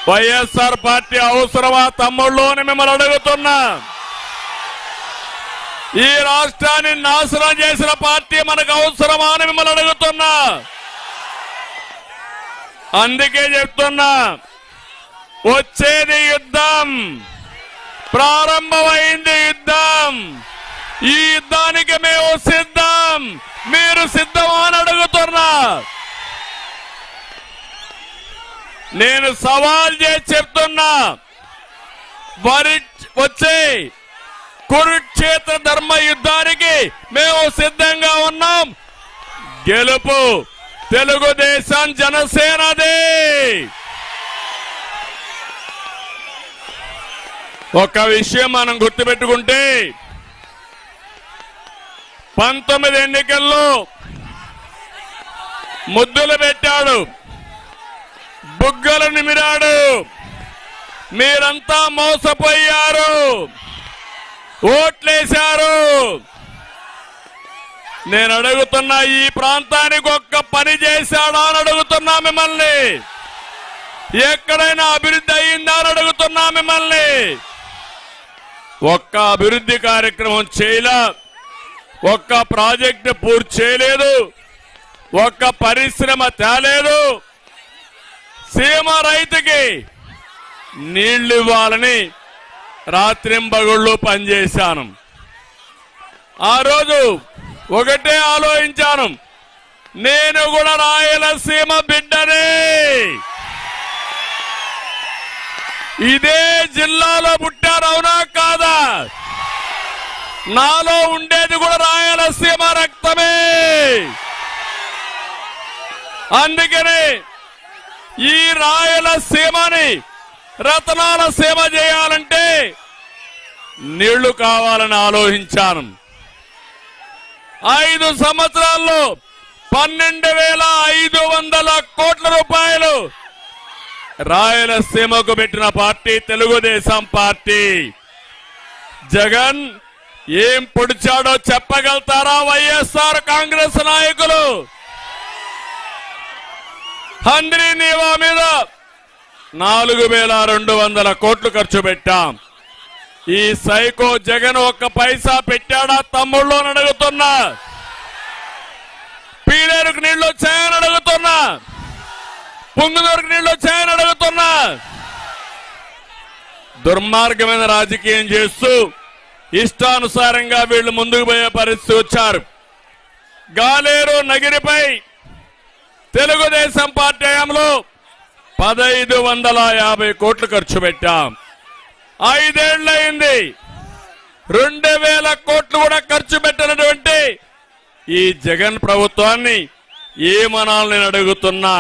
YSR party అవసరమా తమ్ముళ్ళు అని మిమ్మల్ని అడుగుతున్నా. ఈ రాష్ట్రాన్ని నాశనం చేసిన పార్టీ మనకు అవసరమా అని మిమ్మల్ని అడుగుతున్నా. అందుకే చెప్తున్నా, వచ్చేది యుద్ధం, ప్రారంభమైంది యుద్ధం. ఈ యుద్ధానికి మేము సిద్ధం, మీరు సిద్ధమా అని అడుగుతున్నా. నేను సవాల్ చేసి చెప్తున్నా, వచ్చే కురుక్షేత్ర ధర్మ యుద్ధానికి మేము సిద్ధంగా ఉన్నాం. గెలుపు తెలుగుదేశం జనసేనది. ఒక విషయం మనం గుర్తుపెట్టుకుంటే, 19 ఎన్నికల్లో ముద్దులు పెట్టాడు, బుగ్గలు నిమిరాడు. మీరంతా మోసపోయారు, ఓట్లేశారు. నేను అడుగుతున్నా, ఈ ప్రాంతానికి ఒక్క పని చేశాడా అని అడుగుతున్నా మిమ్మల్ని. ఎక్కడైనా అభివృద్ధి అయ్యిందా అని అడుగుతున్నా మిమ్మల్ని. ఒక్క అభివృద్ధి కార్యక్రమం చేయలే, ఒక్క ప్రాజెక్టు పూర్తి చేయలేదు, ఒక్క పరిశ్రమ తేలేదు. సీమ రైతుకి నీళ్లు ఇవ్వాలని రాత్రింబగళ్ళు పనిచేశాను. ఆ రోజు ఒకటే ఆలోచించాను, నేను కూడా రాయలసీమ బిడ్డనే, ఇదే జిల్లాలో పుట్టారు, అవునా కాదా? నాలో ఉండేది కూడా రాయలసీమ రక్తమే. అందుకని ఈ రాయలసీమని రతనాల సీమ చేయాలంటే నీళ్లు కావాలని ఆలోచించాను. 5 సంవత్సరాల్లో 12,500 కోట్ల రూపాయలు రాయలసీమకు పెట్టిన పార్టీ తెలుగుదేశం పార్టీ. జగన్ ఏం పొడిచాడో చెప్పగలుగుతారా వైఎస్ఆర్ కాంగ్రెస్ నాయకులు? హంద్రీ నీవా మీద 4,200 కోట్లు ఖర్చు పెట్టాం. ఈ సైకో జగన్ ఒక్క పైసా పెట్టాడా తమ్ముళ్ళు అని అడుగుతున్నా. పీలేరుకు నీళ్లు వచ్చాయని అడుగుతున్నా, పుంగుదూరుకు నీళ్లు వచ్చాయని అడుగుతున్నా. దుర్మార్గమైన రాజకీయం చేస్తూ ఇష్టానుసారంగా వీళ్లు ముందుకు పోయే పరిస్థితి వచ్చారు. గాలేరు నగిరిపై తెలుగుదేశం పార్టీ హయాంలో 1,550 కోట్లు ఖర్చు పెట్టాం. 5 ఏళ్లయింది, 2,000 కోట్లు కూడా ఖర్చు పెట్టినటువంటి ఈ జగన్ ప్రభుత్వాన్ని ఏమనాలని నేను అడుగుతున్నా.